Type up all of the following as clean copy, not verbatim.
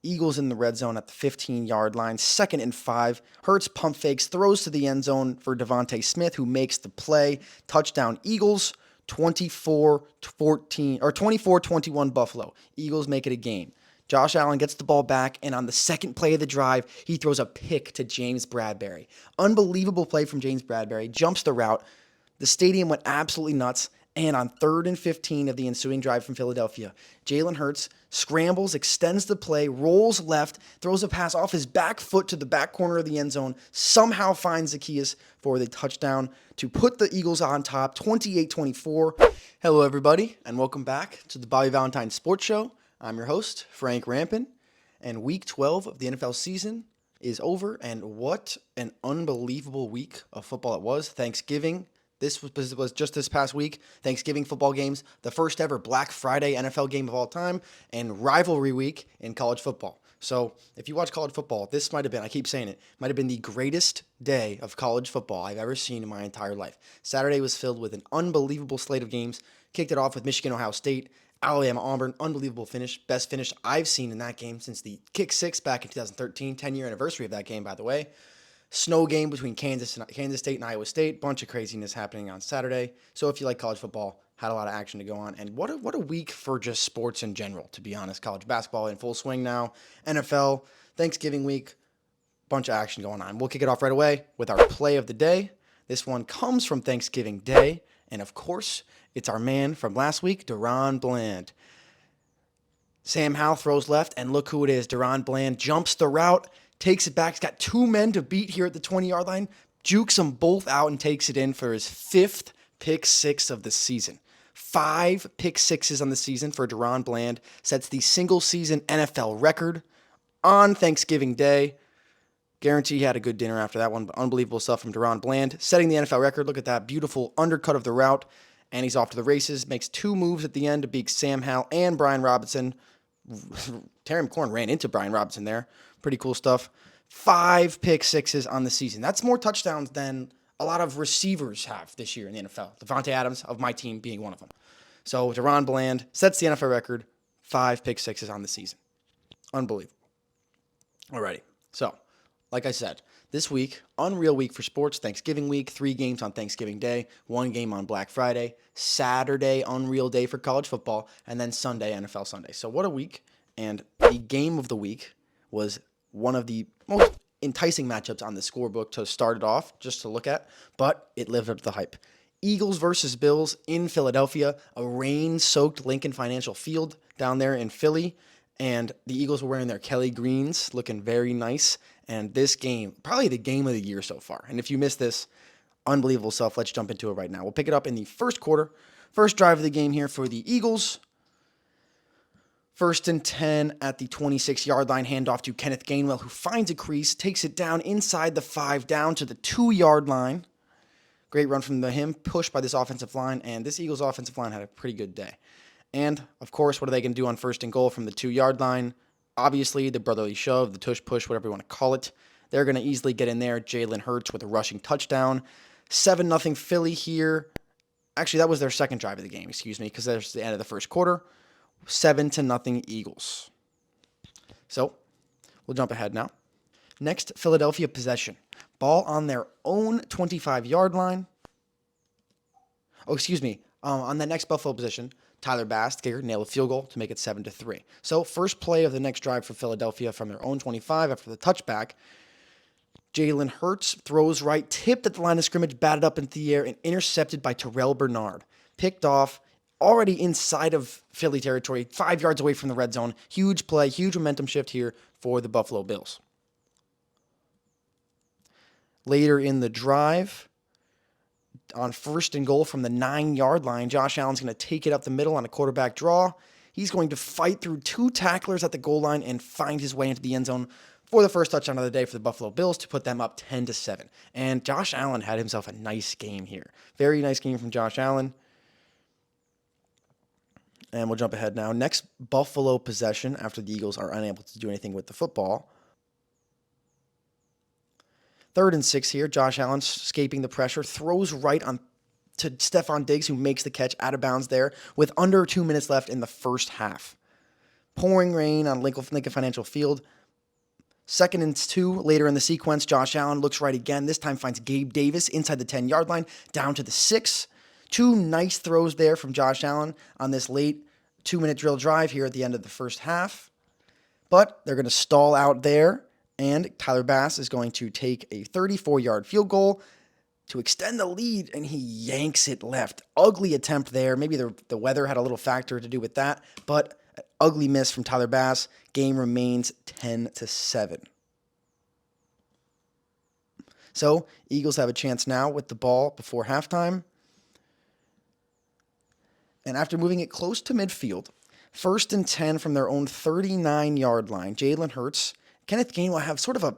Eagles in the red zone at the 15-yard line, 2nd and 5. Hurts pump fakes, throws to the end zone for Devontae Smith, who makes the play. Touchdown Eagles, 24-14 or 24-21 Buffalo. Eagles make it a game. Josh Allen gets the ball back, and on the second play of the drive, he throws a pick to James Bradberry. Unbelievable play from James Bradberry. Jumps the route. The stadium went absolutely nuts. And on 3rd and 15 of the ensuing drive from Philadelphia, Jalen Hurts scrambles, extends the play, rolls left, throws a pass off his back foot to the back corner of the end zone, somehow finds Zacchaeus for the touchdown to put the Eagles on top, 28-24. Hello, everybody, and welcome back to the Bobby Valentine Sports Show. I'm your host, Frank Rampin, and Week 12 of the NFL season is over, and what an unbelievable week of football it was. Thanksgiving. This was just this past week, Thanksgiving football games, the first ever Black Friday NFL game of all time, and rivalry week in college football. So if you watch college football, this might have been, I keep saying it, might have been the greatest day of college football I've ever seen in my entire life. Saturday was filled with an unbelievable slate of games. Kicked it off with Michigan, Ohio State, Alabama, Auburn, unbelievable finish. Best finish I've seen in that game since the kick six back in 2013, 10-year anniversary of that game, by the way. Snow game between Kansas State and Iowa State. Bunch of craziness happening on Saturday. So if you like college football, had a lot of action to go on. And what a week for just sports in general, to be honest. College basketball in full swing now. NFL, Thanksgiving week, bunch of action going on. We'll kick it off right away with our play of the day. This one comes from Thanksgiving Day. And of course, it's our man from last week, Deron Bland. Sam Howell throws left, and look who it is. Deron Bland jumps the route, takes it back. He's got two men to beat here at the 20-yard line, jukes them both out and takes it in for his 5th pick six of the season. 5 pick sixes on the season for Deron Bland. Sets the single-season NFL record on Thanksgiving Day. Guarantee he had a good dinner after that one, but unbelievable stuff from Deron Bland. Setting the NFL record. Look at that beautiful undercut of the route, and he's off to the races. Makes 2 moves at the end to beat Sam Howell and Brian Robinson. Terry McLaurin ran into Brian Robinson there. Pretty cool stuff. 5 pick sixes on the season. That's more touchdowns than a lot of receivers have this year in the NFL. Devontae Adams of my team being one of them. So Deron Bland sets the NFL record. 5 pick sixes on the season. Unbelievable. Alrighty. So, like I said, this week, unreal week for sports. Thanksgiving week, 3 games on Thanksgiving Day, 1 game on Black Friday, Saturday, unreal day for college football, and then Sunday, NFL Sunday. So what a week. And the game of the week was one of the most enticing matchups on the scorebook to start it off, just to look at, but it lived up to the hype. Eagles versus Bills in Philadelphia, a rain-soaked Lincoln Financial Field down there in Philly, and the Eagles were wearing their Kelly greens, looking very nice. And this game, probably the game of the year so far. And if you missed this, unbelievable stuff. Let's jump into it right now. We'll pick it up in the first quarter. First drive of the game here for the Eagles. 1st and 10 at the 26-yard line. Handoff to Kenneth Gainwell, who finds a crease, takes it down inside the 5, down to the 2-yard line. Great run from him, pushed by this offensive line. And this Eagles offensive line had a pretty good day. And, of course, what are they going to do on 1st and goal from the 2-yard line? Obviously, the brotherly shove, the tush push, whatever you want to call it. They're going to easily get in there. Jalen Hurts with a rushing touchdown. 7-0 Philly here. Actually, that was their second drive of the game, because there's the end of the first quarter. 7-0 Eagles. So, we'll jump ahead now. Next, Philadelphia possession. Ball on their own 25-yard line. On the next Buffalo position, Tyler Bass, the kicker, nailed a field goal to make it 7-3. So, first play of the next drive for Philadelphia from their own 25 after the touchback. Jalen Hurts throws right, tipped at the line of scrimmage, batted up into the air, and intercepted by Terrell Bernard. Picked off, already inside of Philly territory, 5 yards away from the red zone. Huge play, huge momentum shift here for the Buffalo Bills. Later in the drive, on 1st and goal from the 9-yard line, Josh Allen's going to take it up the middle on a quarterback draw. He's going to fight through 2 tacklers at the goal line and find his way into the end zone for the first touchdown of the day for the Buffalo Bills to put them up 10-7. And Josh Allen had himself a nice game here. Very nice game from Josh Allen. And we'll jump ahead now. Next Buffalo possession after the Eagles are unable to do anything with the football. 3rd and 6 here. Josh Allen escaping the pressure, throws right on to Stephon Diggs, who makes the catch out of bounds there with under 2 minutes left in the first half. Pouring rain on Lincoln Financial Field. 2nd and 2 later in the sequence. Josh Allen looks right again. This time finds Gabe Davis inside the 10-yard line, down to the 6. 2 nice throws there from Josh Allen on this late 2-minute drill drive here at the end of the first half. But they're going to stall out there, and Tyler Bass is going to take a 34-yard field goal to extend the lead, and he yanks it left. Ugly attempt there. Maybe the weather had a little factor to do with that, but an ugly miss from Tyler Bass. Game remains 10-7. So, Eagles have a chance now with the ball before halftime. And after moving it close to midfield, 1st and 10 from their own 39-yard line, Jalen Hurts, Kenneth Gainwell have sort of a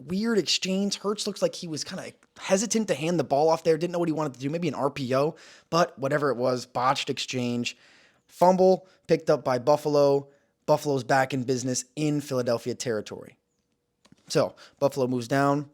weird exchange. Hurts looks like he was kind of hesitant to hand the ball off there, didn't know what he wanted to do, maybe an RPO, but whatever it was, botched exchange. Fumble picked up by Buffalo. Buffalo's back in business in Philadelphia territory. So Buffalo moves down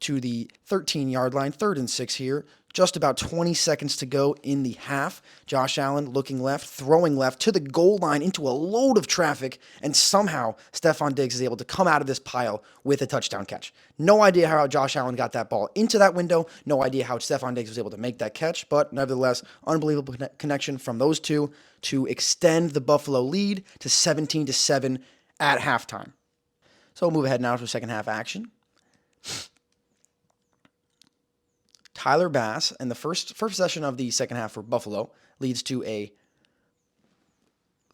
to the 13-yard line, 3rd and 6 here. Just about 20 seconds to go in the half. Josh Allen looking left, throwing left to the goal line into a load of traffic, and somehow Stephon Diggs is able to come out of this pile with a touchdown catch. No idea how Josh Allen got that ball into that window. No idea how Stephon Diggs was able to make that catch, but nevertheless, unbelievable connection from those two to extend the Buffalo lead to 17-7 at halftime. So we'll move ahead now to second half action. Tyler Bass, and the first possession of the second half for Buffalo leads to a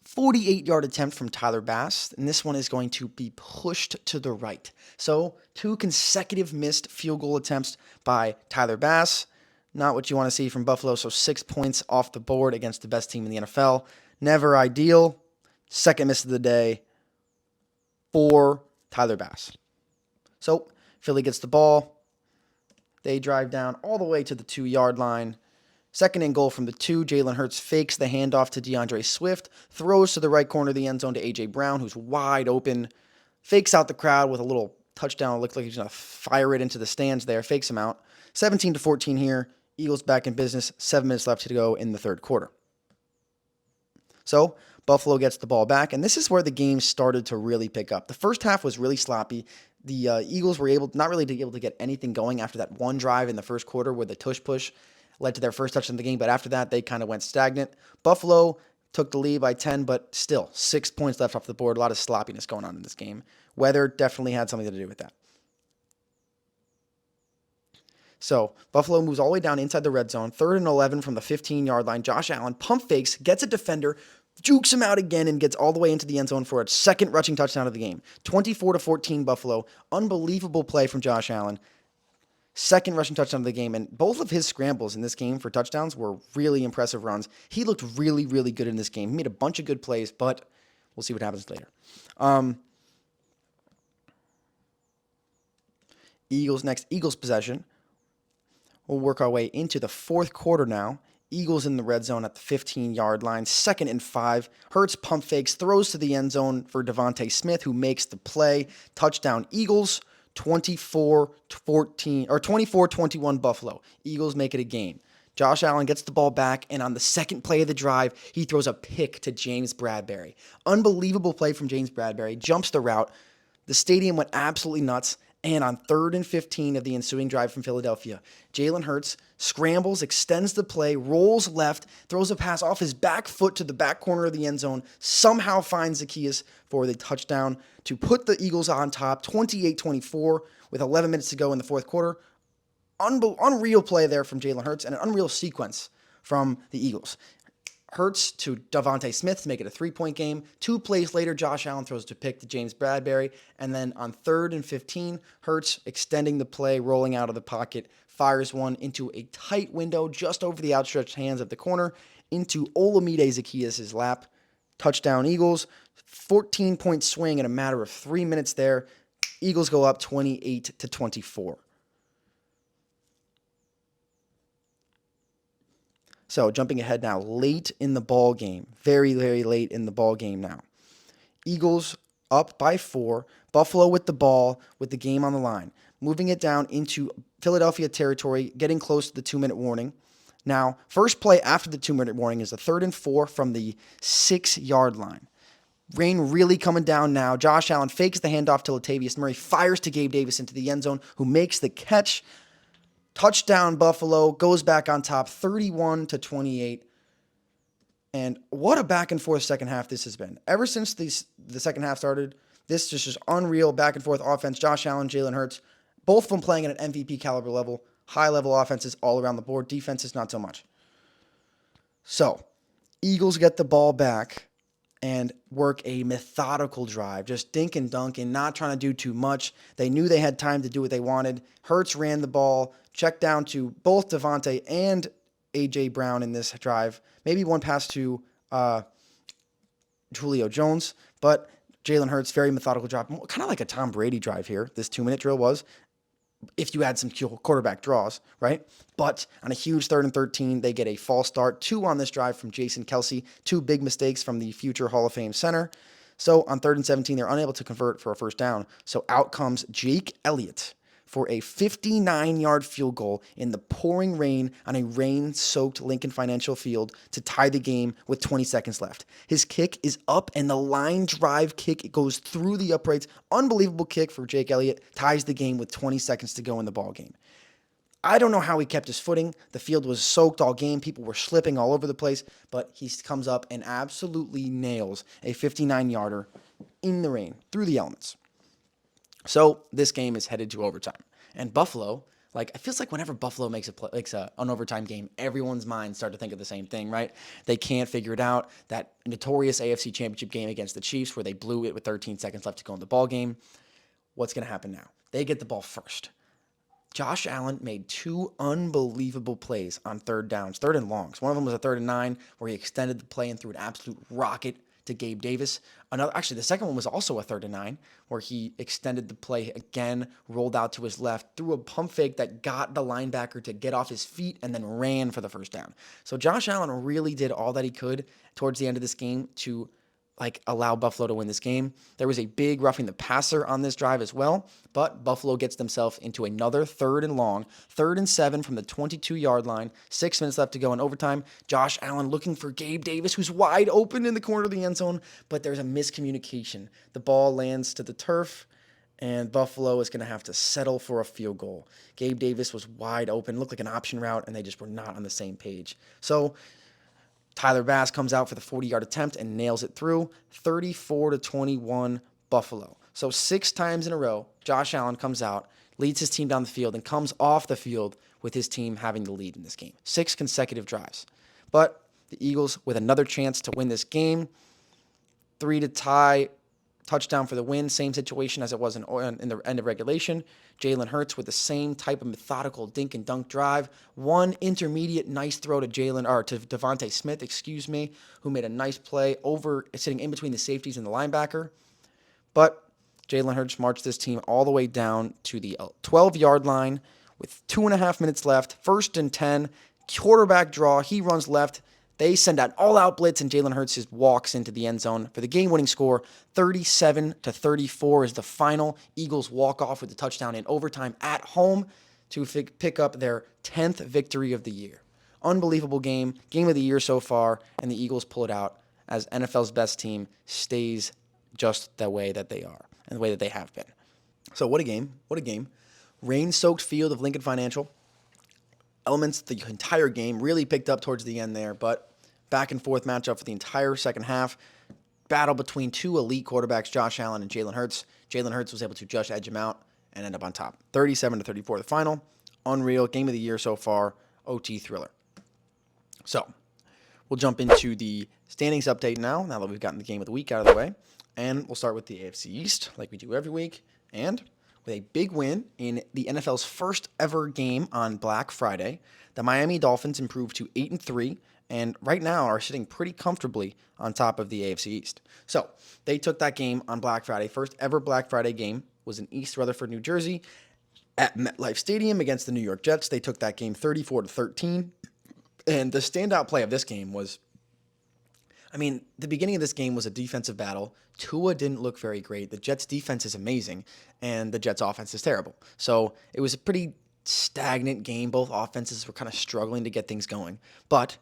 48-yard attempt from Tyler Bass, and this one is going to be pushed to the right. So 2 consecutive missed field goal attempts by Tyler Bass. Not what you want to see from Buffalo, so 6 points off the board against the best team in the NFL. Never ideal. Second miss of the day for Tyler Bass. So Philly gets the ball. They drive down all the way to the 2-yard line. 2nd and goal from the 2. Jalen Hurts fakes the handoff to DeAndre Swift, throws to the right corner of the end zone to A.J. Brown, who's wide open, fakes out the crowd with a little touchdown. It looked like he's going to fire it into the stands there, fakes him out. 17-14 here. Eagles back in business. 7 minutes left to go in the third quarter. So Buffalo gets the ball back, and this is where the game started to really pick up. The first half was really sloppy. The Eagles were not really able to get anything going after that one drive in the first quarter where the tush push led to their first touchdown in the game, but after that, they kind of went stagnant. Buffalo took the lead by 10, but still, 6 points left off the board. A lot of sloppiness going on in this game. Weather definitely had something to do with that. So Buffalo moves all the way down inside the red zone, 3rd and 11 from the 15-yard line. Josh Allen pump fakes, gets a defender, jukes him out again, and gets all the way into the end zone for a second rushing touchdown of the game. 24-14 Buffalo. Unbelievable play from Josh Allen. Second rushing touchdown of the game, and both of his scrambles in this game for touchdowns were really impressive runs. He looked really, really good in this game. He made a bunch of good plays, but we'll see what happens later. Eagles possession. We'll work our way into the fourth quarter now. Eagles in the red zone at the 15-yard line. 2nd and 5. Hurts pump fakes, throws to the end zone for Devontae Smith, who makes the play. Touchdown Eagles, 24-21 Buffalo. Eagles make it a game. Josh Allen gets the ball back, and on the second play of the drive, he throws a pick to James Bradberry. Unbelievable play from James Bradberry. Jumps the route. The stadium went absolutely nuts. And on 3rd and 15 of the ensuing drive from Philadelphia, Jalen Hurts scrambles, extends the play, rolls left, throws a pass off his back foot to the back corner of the end zone, somehow finds Zacchaeus for the touchdown to put the Eagles on top, 28-24 with 11 minutes to go in the fourth quarter. Unreal play there from Jalen Hurts and an unreal sequence from the Eagles. Hurts to Devontae Smith to make it a 3-point game. 2 plays later, Josh Allen throws to pick to James Bradberry. And then on 3rd and 15, Hurts extending the play, rolling out of the pocket, fires one into a tight window just over the outstretched hands of the corner into Olamide Zacchaeus' lap. Touchdown Eagles. 14-point swing in a matter of 3 minutes there. Eagles go up 28-24. So jumping ahead now, late in the ball game, very, very late in the ball game now. Eagles up by 4, Buffalo with the ball, with the game on the line. Moving it down into Philadelphia territory, getting close to the 2-minute warning. Now, first play after the 2-minute warning is the 3rd and 4 from the 6-yard line. Rain really coming down now. Josh Allen fakes the handoff to Latavius Murray, fires to Gabe Davis into the end zone, who makes the catch. Touchdown Buffalo, goes back on top 31-28. And what a back and forth second half this has been. Ever since the second half started, this is just unreal back and forth offense. Josh Allen, Jalen Hurts, both of them playing at an MVP caliber level. High level offenses all around the board. Defenses, not so much. So, Eagles get the ball back and work a methodical drive, just dink and dunk and not trying to do too much. They knew they had time to do what they wanted. Hurts ran the ball, checked down to both Devontae and A.J. Brown in this drive. Maybe one pass to Julio Jones, but Jalen Hurts, very methodical drive. Kind of like a Tom Brady drive here, this 2-minute drill was, if you had some quarterback draws, right? But on a huge 3rd and 13, they get a false start. 2 on this drive from Jason Kelce. 2 big mistakes from the future Hall of Fame center. So on 3rd and 17, they're unable to convert for a first down. So out comes Jake Elliott for a 59-yard field goal in the pouring rain on a rain-soaked Lincoln Financial Field to tie the game with 20 seconds left. His kick is up, and the line drive kick, it goes through the uprights. Unbelievable kick for Jake Elliott, ties the game with 20 seconds to go in the ball game. I don't know how he kept his footing. The field was soaked all game. People were slipping all over the place, but he comes up and absolutely nails a 59-yarder in the rain, through the elements. So this game is headed to overtime. And Buffalo, it feels like whenever Buffalo makes an overtime game, everyone's minds start to think of the same thing, right? They can't figure it out. That notorious AFC Championship game against the Chiefs where they blew it with 13 seconds left to go in the ball game. What's going to happen now? They get the ball first. Josh Allen made 2 unbelievable plays on third downs, 3rd and longs. One of them was a 3rd and 9 where he extended the play and threw an absolute rocket to Gabe Davis. The second one was also a 3rd and 9 where he extended the play again, rolled out to his left, threw a pump fake that got the linebacker to get off his feet and then ran for the first down. So Josh Allen really did all that he could towards the end of this game to allow Buffalo to win this game. There was a big roughing the passer on this drive as well, but Buffalo gets themselves into another 3rd and long, 3rd and 7 from the 22-yard line, 6 minutes left to go in overtime. Josh Allen looking for Gabe Davis, who's wide open in the corner of the end zone, but there's a miscommunication. The ball lands to the turf, and Buffalo is going to have to settle for a field goal. Gabe Davis was wide open, looked like an option route, and they just were not on the same page. So Tyler Bass comes out for the 40-yard attempt and nails it through, 34-21 Buffalo. So 6 times in a row, Josh Allen comes out, leads his team down the field, and comes off the field with his team having the lead in this game. 6 consecutive drives. But the Eagles with another chance to win this game, 3 to tie, touchdown for the win, same situation as it was in the end of regulation. Jalen Hurts with the same type of methodical dink and dunk drive. One intermediate nice throw to Devontae Smith, who made a nice play sitting in between the safeties and the linebacker. But Jalen Hurts marched this team all the way down to the 12-yard line with 2.5 minutes left. 1st and 10, quarterback draw. He runs left. They send out all-out blitz, and Jalen Hurts just walks into the end zone for the game-winning score. 37-34 is the final. Eagles walk off with the touchdown in overtime at home to pick up their 10th victory of the year. Unbelievable game of the year so far, and the Eagles pull it out as NFL's best team stays just the way that they are and the way that they have been. So what a game. Rain-soaked field of Lincoln Financial. Elements the entire game really picked up towards the end there, but back and forth matchup for the entire second half. Battle between 2 elite quarterbacks, Josh Allen and Jalen Hurts. Jalen Hurts was able to just edge him out and end up on top. 37-34 the final. Unreal. Game of the year so far. OT thriller. So, we'll jump into the standings update now that we've gotten the game of the week out of the way. And we'll start with the AFC East, like we do every week. And with a big win in the NFL's first ever game on Black Friday, the Miami Dolphins improved to 8-3 and right now are sitting pretty comfortably on top of the AFC East. So they took that game on Black Friday. First ever Black Friday game was in East Rutherford, New Jersey at MetLife Stadium against the New York Jets. They took that game 34-13. And the standout play of this game was, the beginning of this game was a defensive battle. Tua didn't look very great. The Jets' defense is amazing, and the Jets' offense is terrible. So it was a pretty stagnant game. Both offenses were kind of struggling to get things going. But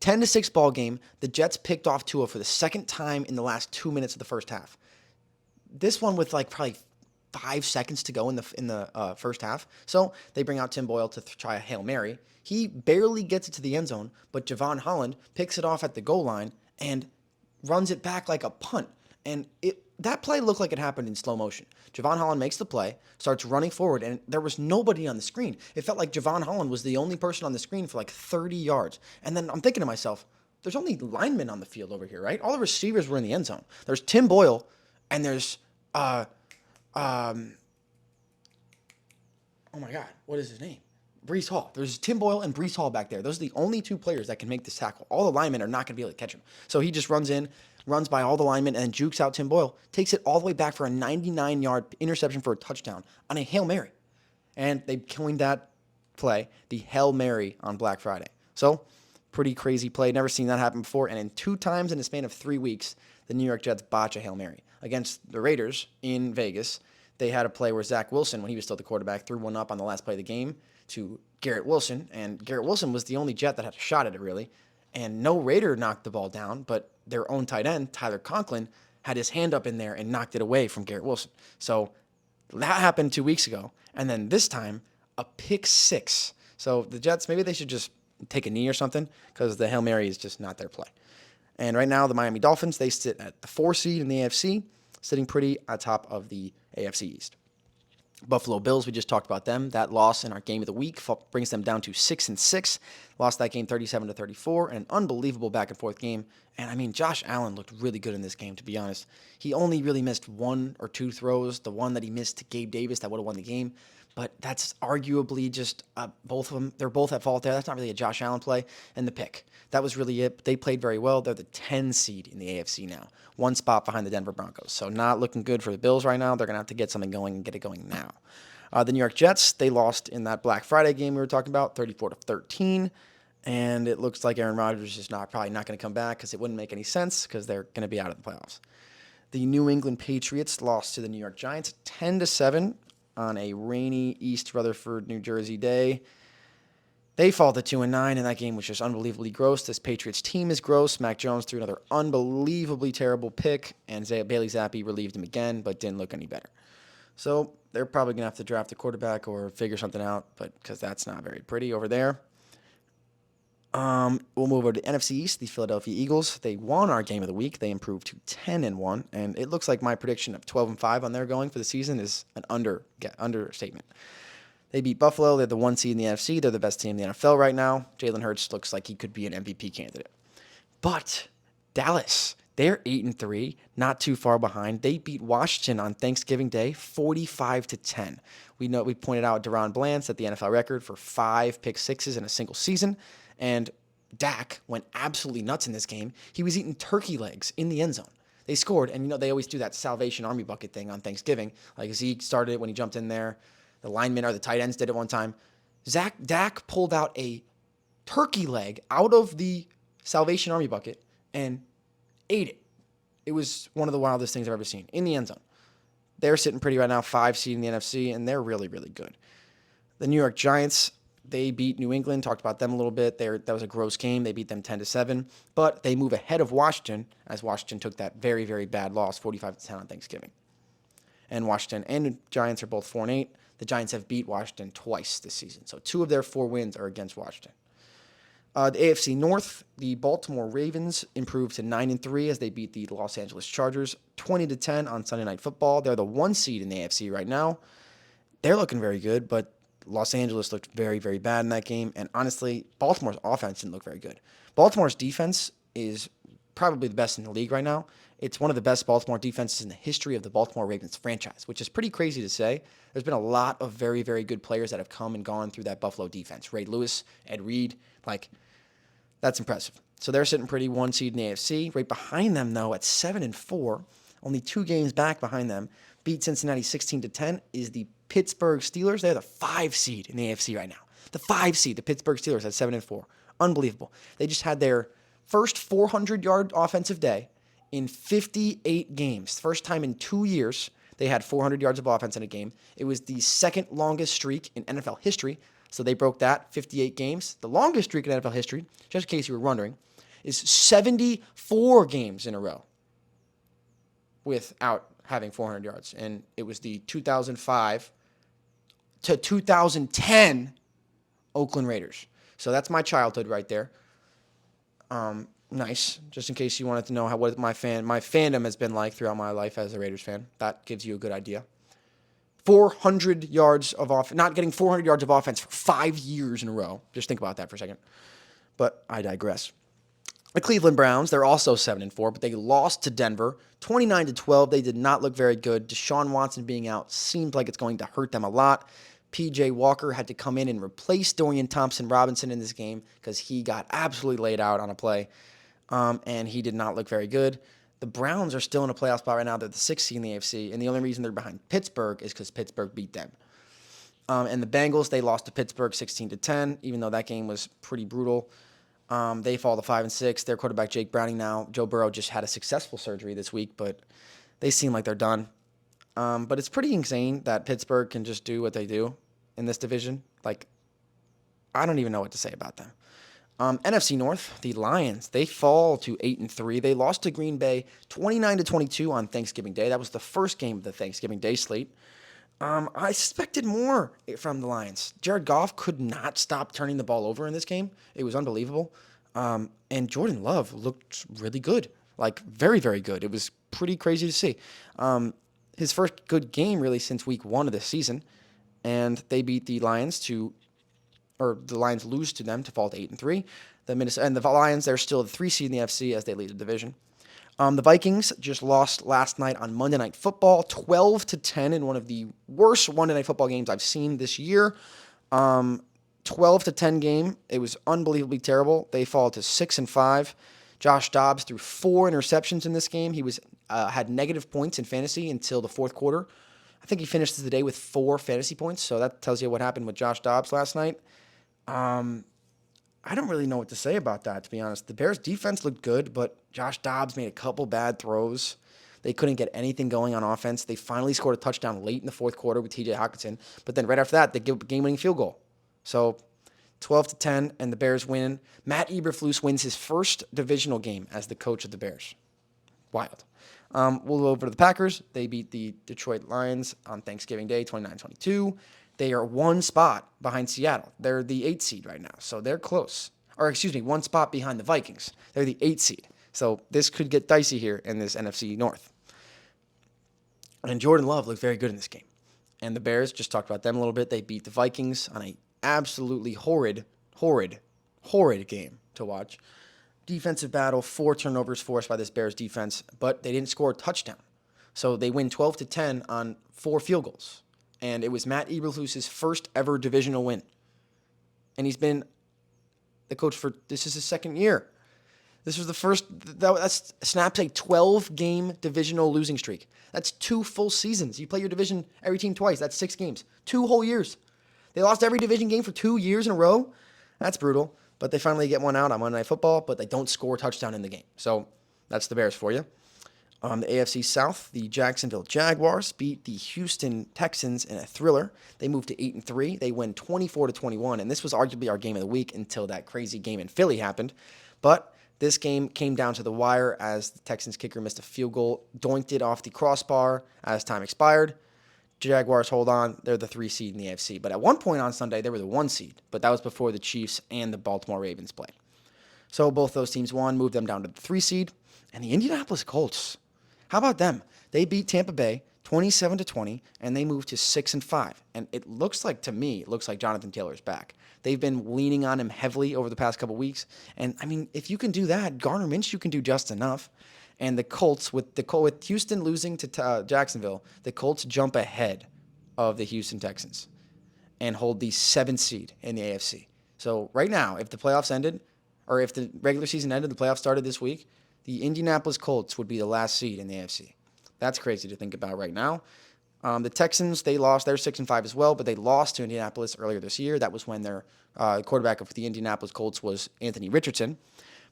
10-6 ball game. The Jets picked off Tua for the second time in the last 2 minutes of the first half. This one with like probably 5 seconds to go in the first half. So they bring out Tim Boyle to try a Hail Mary. He barely gets it to the end zone, but Javon Holland picks it off at the goal line and runs it back like a punt. And that play looked like it happened in slow motion. Javon Holland makes the play, starts running forward, and there was nobody on the screen. It felt like Javon Holland was the only person on the screen for like 30 yards. And then I'm thinking to myself, there's only linemen on the field over here, right? All the receivers were in the end zone. There's Tim Boyle, and there's oh my God, what is his name? Breece Hall. There's Tim Boyle and Breece Hall back there. Those are the only two players that can make this tackle. All the linemen are not going to be able to catch him. So he just runs in, runs by all the linemen, and jukes out Tim Boyle, takes it all the way back for a 99-yard interception for a touchdown on a Hail Mary. And they coined that play the Hail Mary on Black Friday. So pretty crazy play. Never seen that happen before. And in 2 times in the span of 3 weeks, the New York Jets botch a Hail Mary. Against the Raiders in Vegas, they had a play where Zach Wilson, when he was still the quarterback, threw one up on the last play of the game to Garrett Wilson, and Garrett Wilson was the only Jet that had a shot at it, really. And no Raider knocked the ball down, but their own tight end, Tyler Conklin, had his hand up in there and knocked it away from Garrett Wilson. So that happened 2 weeks ago. And then this time, a pick 6. So the Jets, maybe they should just take a knee or something, because the Hail Mary is just not their play. And right now, the Miami Dolphins, they sit at the 4 seed in the AFC, sitting pretty atop of the AFC East. Buffalo Bills, we just talked about them. That loss in our game of the week brings them down to 6-6. Lost that game 37-34, an unbelievable back-and-forth game. And, I mean, Josh Allen looked really good in this game, to be honest. He only really missed 1 or 2 throws, the one that he missed to Gabe Davis that would have won the game. But that's arguably just both of them. They're both at fault there. That's not really a Josh Allen play. And the pick. That was really it. They played very well. They're the 10 seed in the AFC now. 1 spot behind the Denver Broncos. So not looking good for the Bills right now. They're going to have to get something going and get it going now. The New York Jets, they lost in that Black Friday game we were talking about, 34-13. And it looks like Aaron Rodgers is probably not going to come back, because it wouldn't make any sense, because they're going to be out of the playoffs. The New England Patriots lost to the New York Giants 10-7 on a rainy East Rutherford, New Jersey day. They fall to 2-9, and that game was just unbelievably gross. This Patriots team is gross. Mac Jones threw another unbelievably terrible pick, and Bailey Zappi relieved him again, but didn't look any better. So they're probably going to have to draft a quarterback or figure something out, but because that's not very pretty over there. We'll move over to NFC East, the Philadelphia Eagles. They won our game of the week. They improved to 10-1, and it looks like my prediction of 12-5 on their going for the season is an understatement. They beat Buffalo. They're the 1 seed in the NFC. They're the best team in the NFL right now. Jalen Hurts looks like he could be an MVP candidate. But Dallas, they're 8-3, not too far behind. They beat Washington on Thanksgiving Day, 45-10. We pointed out Deron Bland set the NFL record for 5 pick sixes in a single season, and Dak went absolutely nuts in this game. He was eating turkey legs in the end zone. They scored, and they always do that Salvation Army bucket thing on Thanksgiving. Like Zeke started it when he jumped in there. The linemen or the tight ends did it one time. Dak pulled out a turkey leg out of the Salvation Army bucket and ate it. It was one of the wildest things I've ever seen in the end zone. They're sitting pretty right now, 5 seed in the NFC, and they're really, really good. The New York Giants, they beat New England. Talked about them a little bit. That was a gross game. They beat them 10-7, but they move ahead of Washington as Washington took that very, very bad loss, 45-10 on Thanksgiving. And Washington and the Giants are both 4-8. The Giants have beat Washington twice this season, so 2 of their 4 wins are against Washington. The AFC North, the Baltimore Ravens improved to 9-3 as they beat the Los Angeles Chargers 20-10 on Sunday Night Football. They're the 1 seed in the AFC right now. They're looking very good, but Los Angeles looked very, very bad in that game. And honestly, Baltimore's offense didn't look very good. Baltimore's defense is probably the best in the league right now. It's one of the best Baltimore defenses in the history of the Baltimore Ravens franchise, which is pretty crazy to say. There's been a lot of very, very good players that have come and gone through that Buffalo defense. Ray Lewis, Ed Reed, that's impressive. So they're sitting pretty, 1 seed in the AFC. Right behind them, though, at 7-4, only 2 games back behind them, beat Cincinnati 16-10, is the Pittsburgh Steelers. They're the 5 seed in the AFC right now. The 5 seed, the Pittsburgh Steelers at 7-4. Unbelievable. They just had their first 400-yard offensive day in 58 games. First time in 2 years they had 400 yards of offense in a game. It was the second longest streak in NFL history, so they broke that, 58 games. The longest streak in NFL history, just in case you were wondering, is 74 games in a row without having 400 yards. And it was the 2005 to 2010 Oakland Raiders. So that's my childhood right there. Nice. Just in case you wanted to know what my fandom has been like throughout my life as a Raiders fan. That gives you a good idea. 400 yards of offense, not getting 400 yards of offense for 5 years in a row. Just think about that for a second. But I digress. The Cleveland Browns, they're also 7-4, but they lost to Denver 29-12. They did not look very good. Deshaun Watson being out seemed like it's going to hurt them a lot. P.J. Walker had to come in and replace Dorian Thompson-Robinson in this game because he got absolutely laid out on a play, and he did not look very good. The Browns are still in a playoff spot right now. They're the 6th seed in the AFC, and the only reason they're behind Pittsburgh is because Pittsburgh beat them. And the Bengals, they lost to Pittsburgh 16-10, even though that game was pretty brutal. They fall to 5-6. Their quarterback, Jake Browning now. Joe Burrow just had a successful surgery this week, but they seem like they're done. But it's pretty insane that Pittsburgh can just do what they do in this division. Like, I don't even know what to say about them. NFC North, the Lions, they fall to 8-3. They lost to Green Bay 29-22 on Thanksgiving Day. That was the first game of the Thanksgiving Day slate. I expected more from the Lions. Jared Goff could not stop turning the ball over in this game. It was unbelievable. And Jordan Love looked really good, like very, very good. It was pretty crazy to see. His first good game really since week 1 of the season, and they beat the Lions the Lions lose to them to fall to 8-3. The Lions, they're still the 3 seed in the FC as they lead the division. The Vikings just lost last night on Monday Night Football, 12-10 in one of the worst Monday Night Football games I've seen this year. 12-10 game. It was unbelievably terrible. They fall to 6-5. Josh Dobbs threw 4 interceptions in this game. He had negative points in fantasy until the fourth quarter. I think he finished the day with 4 fantasy points, so that tells you what happened with Josh Dobbs last night. I don't really know what to say about that, to be honest. The Bears' defense looked good, but Josh Dobbs made a couple bad throws. They couldn't get anything going on offense. They finally scored a touchdown late in the fourth quarter with T.J. Hockenson, but then right after that, they give a game-winning field goal. So 12-10, and the Bears win. Matt Eberflus wins his first divisional game as the coach of the Bears. Wild. We'll go over to the Packers. They beat the Detroit Lions on Thanksgiving Day, 29-22. They are 1 spot behind Seattle. They're the 8th seed right now, so they're close. 1 spot behind the Vikings. They're the 8th seed. So this could get dicey here in this NFC North. And Jordan Love looked very good in this game. And the Bears, just talked about them a little bit. They beat the Vikings on an absolutely horrid game to watch. Defensive battle, 4 turnovers forced by this Bears defense, but they didn't score a touchdown. So they win 12-10 on 4 field goals. And it was Matt Eberflus's first ever divisional win. And he's been the coach this is his second year. This was the first, that's snaps a 12-game divisional losing streak. That's 2 full seasons. You play your division, every team twice. That's 6 games. 2 whole years. They lost every division game for 2 years in a row. That's brutal. But they finally get one out on Monday Night Football, but they don't score a touchdown in the game. So that's the Bears for you. The AFC South, the Jacksonville Jaguars beat the Houston Texans in a thriller. They moved to 8-3. They win 24-21, and this was arguably our game of the week until that crazy game in Philly happened. But this game came down to the wire as the Texans kicker missed a field goal, doinked it off the crossbar as time expired. Jaguars hold on. They're the 3 seed in the AFC. But at one point on Sunday, they were the 1 seed, but that was before the Chiefs and the Baltimore Ravens played. So both those teams won, moved them down to the 3 seed. And the Indianapolis Colts, how about them? They beat Tampa Bay 27-20, and they moved to 6-5. And it looks like Jonathan Taylor's back. They've been leaning on him heavily over the past couple weeks. And, I mean, if you can do that, Gardner Minshew can do just enough. And the Colts, with Houston losing to Jacksonville, the Colts jump ahead of the Houston Texans and hold the 7th seed in the AFC. So right now, if the playoffs ended, or if the regular season ended, the playoffs started this week, the Indianapolis Colts would be the last seed in the AFC. That's crazy to think about right now. The Texans, they lost. They're 6-5 as well, but they lost to Indianapolis earlier this year. That was when their quarterback of the Indianapolis Colts was Anthony Richardson.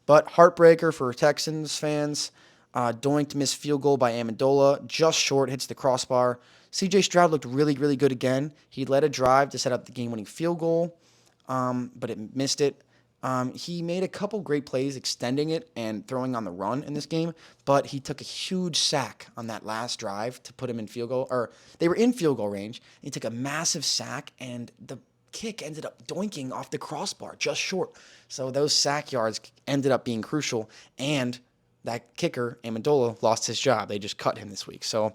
But heartbreaker for Texans fans. Doinked missed field goal by Amendola. Just short, hits the crossbar. C.J. Stroud looked really, really good again. He led a drive to set up the game-winning field goal, but it missed it. He made a couple great plays extending it and throwing on the run in this game, but he took a huge sack on that last drive to put him in field goal, or they were in field goal range. He took a massive sack, and the kick ended up doinking off the crossbar just short. So those sack yards ended up being crucial, and that kicker, Amendola, lost his job. They just cut him this week. So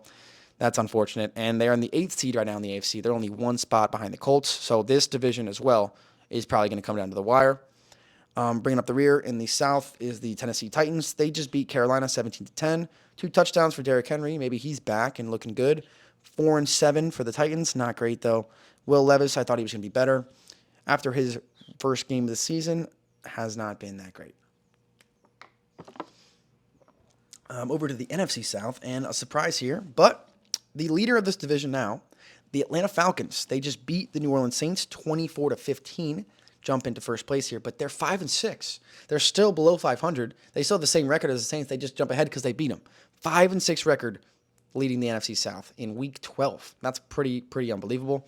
that's unfortunate. And they're in the 8th seed right now in the AFC. They're only one spot behind the Colts. So this division as well is probably going to come down to the wire. Bringing up the rear in the South is the Tennessee Titans. They just beat Carolina 17-10. 2 touchdowns for Derrick Henry. Maybe he's back and looking good. 4-7 for the Titans. Not great, though. Will Levis, I thought he was going to be better. After his first game of the season, has not been that great. Over to the NFC South, and a surprise here, but the leader of this division now, the Atlanta Falcons. They just beat the New Orleans Saints 24-15. Jump into first place here, but they're 5-6. They're still below 500. They still have the same record as the Saints. They just jump ahead because they beat them. 5-6 record leading the NFC South in Week 12. That's pretty unbelievable.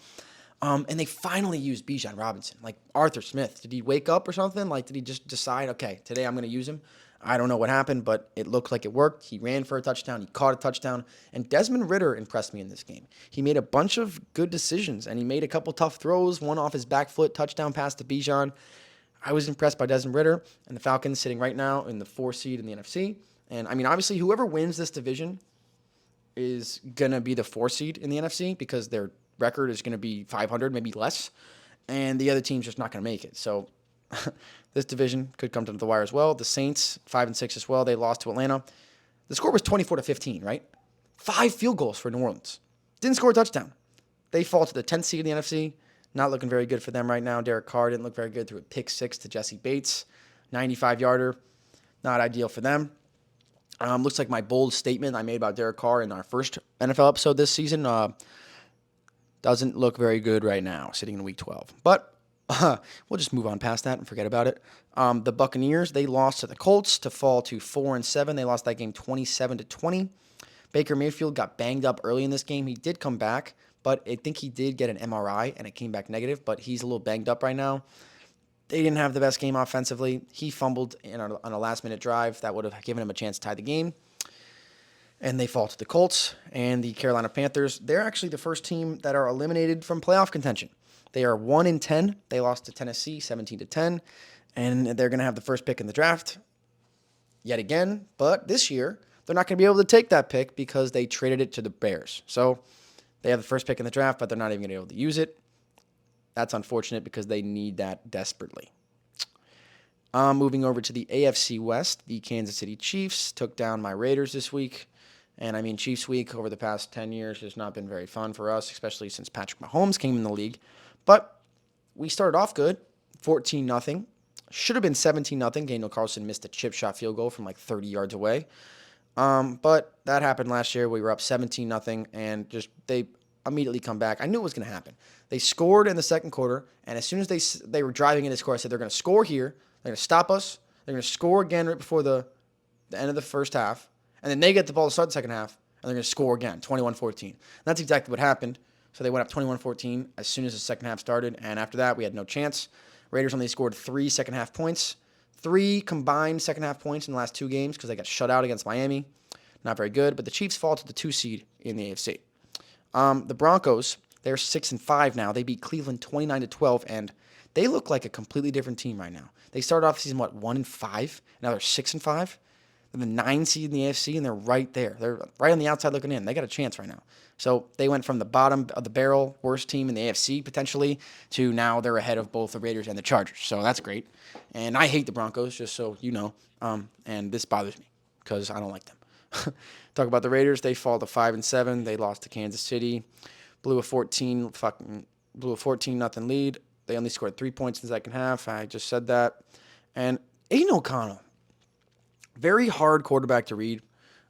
And they finally used Bijan Robinson. Like Arthur Smith, did he wake up or something? Like, did he just decide, okay, today I'm going to use him? I don't know what happened, but it looked like it worked. He ran for a touchdown. He caught a touchdown. And Desmond Ridder impressed me in this game. He made a bunch of good decisions, and he made a couple tough throws, one off his back foot, touchdown pass to Bijan. I was impressed by Desmond Ridder, and the Falcons sitting right now in the 4th seed in the NFC. And, I mean, obviously, whoever wins this division is going to be the 4th seed in the NFC because their record is going to be 500, maybe less, and the other team's just not going to make it. So this division could come to the wire as well. The Saints, 5-6 as well. They lost to Atlanta. The score was 24-15, right? 5 field goals for New Orleans. Didn't score a touchdown. They fall to the 10th seed in the NFC. Not looking very good for them right now. Derek Carr didn't look very good through a pick 6 to Jesse Bates. 95-yarder. Not ideal for them. Looks like my bold statement I made about Derek Carr in our first NFL episode this season doesn't look very good right now, sitting in Week 12. But we'll just move on past that and forget about it. The Buccaneers, they lost to the Colts to fall to 4-7. They lost that game 27-20. Baker Mayfield got banged up early in this game. He did come back, but I think he did get an MRI, and it came back negative, but he's a little banged up right now. They didn't have the best game offensively. He fumbled on a last-minute drive. That would have given him a chance to tie the game. And they fall to the Colts and the Carolina Panthers. They're actually the first team that are eliminated from playoff contention. They are 1-10. They lost to Tennessee 17-10. And they're going to have the first pick in the draft yet again. But this year, they're not going to be able to take that pick because they traded it to the Bears. So they have the first pick in the draft, but they're not even going to be able to use it. That's unfortunate because they need that desperately. Moving over to the AFC West, the Kansas City Chiefs took down my Raiders this week. And, I mean, Chiefs week over the past 10 years has not been very fun for us, especially since Patrick Mahomes came in the league. But we started off good, 14-0. Should have been 17-0. Daniel Carlson missed a chip shot field goal from like 30 yards away. But that happened last year. We were up 17-0, and just they immediately come back. I knew it was going to happen. They scored in the second quarter, and as soon as they were driving in to score, I said they're going to score here. They're going to stop us. They're going to score again right before the end of the first half. And then they get the ball to start the second half, and they're going to score again, 21-14. That's exactly what happened. So they went up 21-14 as soon as the second half started, and after that, we had no chance. Raiders only scored 3 second-half points, 3 combined second-half points in the last 2 games because they got shut out against Miami. Not very good, but the Chiefs fall to the 2 seed in the AFC. The Broncos, they're 6-5 now. They beat Cleveland 29-12, and they look like a completely different team right now. They started off the season, 1-5? Now they're 6-5. They're the 9 seed in the AFC, and they're right there. They're right on the outside looking in. They got a chance right now. So they went from the bottom of the barrel, worst team in the AFC potentially, to now they're ahead of both the Raiders and the Chargers. So that's great. And I hate the Broncos, just so you know. And this bothers me because I don't like them. Talk about the Raiders. They fall to 5-7. They lost to Kansas City. Blew a 14-0 lead. They only scored 3 points in the second half. I just said that. And Aiden O'Connell, very hard quarterback to read.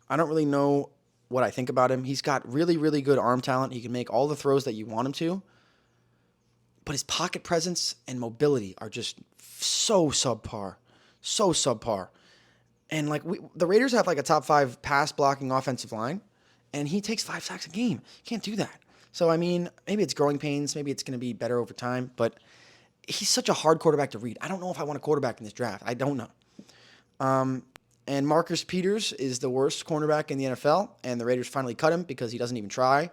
I don't really know what I think about him. He's got really, really good arm talent. He can make all the throws that you want him to. But his pocket presence and mobility are just so subpar. So subpar. And the Raiders have like a top 5 pass blocking offensive line, and he takes 5 sacks a game. You can't do that. So, I mean, maybe it's growing pains. Maybe it's going to be better over time. But he's such a hard quarterback to read. I don't know if I want a quarterback in this draft. I don't know. And Marcus Peters is the worst cornerback in the NFL, and the Raiders finally cut him because he doesn't even try.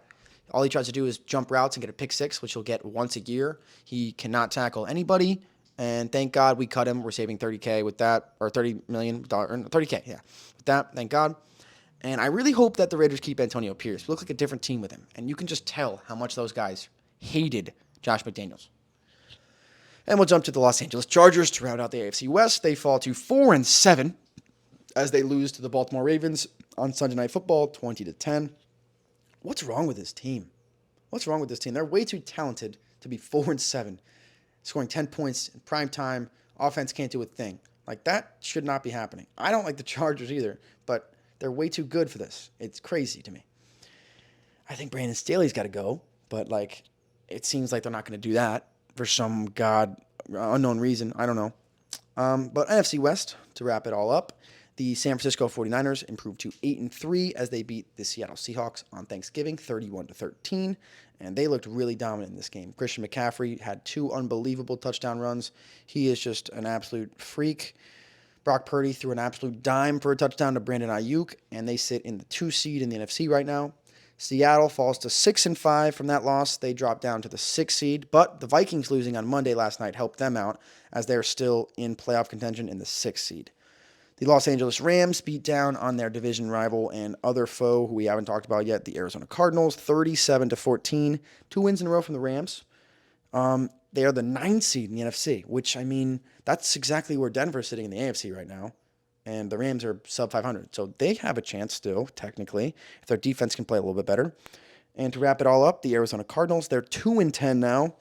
All he tries to do is jump routes and get a pick six, which he'll get once a year. He cannot tackle anybody, and thank God we cut him. We're saving $30K with that, or $30 million, $30K, yeah. With that, thank God. And I really hope that the Raiders keep Antonio Pierce. We look like a different team with him, and you can just tell how much those guys hated Josh McDaniels. And we'll jump to the Los Angeles Chargers to round out the AFC West. They fall to 4-7 as they lose to the Baltimore Ravens on Sunday Night Football, 20-10. What's wrong with this team? What's wrong with this team? They're way too talented to be 4-7, scoring 10 points in prime time. Offense can't do a thing. Like, that should not be happening. I don't like the Chargers either, but they're way too good for this. It's crazy to me. I think Brandon Staley's got to go, but, like, it seems like they're not going to do that for some unknown reason. I don't know. But NFC West, to wrap it all up, the San Francisco 49ers improved to 8-3 as they beat the Seattle Seahawks on Thanksgiving, 31-13, and they looked really dominant in this game. Christian McCaffrey had 2 unbelievable touchdown runs. He is just an absolute freak. Brock Purdy threw an absolute dime for a touchdown to Brandon Ayuk, and they sit in the 2 seed in the NFC right now. Seattle falls to 6-5 from that loss. They drop down to the 6 seed, but the Vikings losing on Monday last night helped them out as they're still in playoff contention in the 6 seed. The Los Angeles Rams beat down on their division rival and other foe who we haven't talked about yet, the Arizona Cardinals, 37-14. 2 wins in a row from the Rams. They are the 9 seed in the NFC, which, I mean, that's exactly where Denver's sitting in the AFC right now. And the Rams are sub 500. So they have a chance still, technically, if their defense can play a little bit better. And to wrap it all up, the Arizona Cardinals, they're 2-10 now.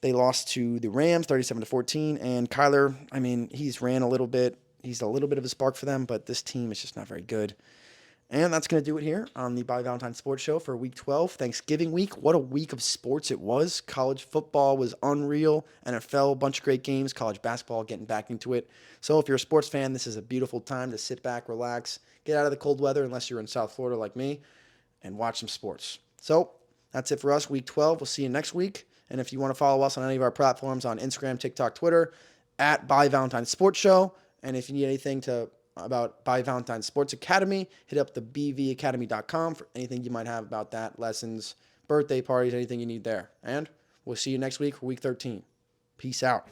They lost to the Rams 37-14. And Kyler, I mean, he's ran a little bit. He's a little bit of a spark for them, but this team is just not very good. And that's going to do it here on the By Valentine Sports Show for Week 12, Thanksgiving week. What a week of sports it was. College football was unreal. NFL, a bunch of great games. College basketball, getting back into it. So if you're a sports fan, this is a beautiful time to sit back, relax, get out of the cold weather, unless you're in South Florida like me, and watch some sports. So that's it for us, Week 12. We'll see you next week. And if you want to follow us on any of our platforms on Instagram, TikTok, Twitter, at By Valentine Sports Show. And if you need anything about By Valentine Sports Academy, hit up the bvacademy.com for anything you might have about that, lessons, birthday parties, anything you need there. And we'll see you next week for Week 13. Peace out.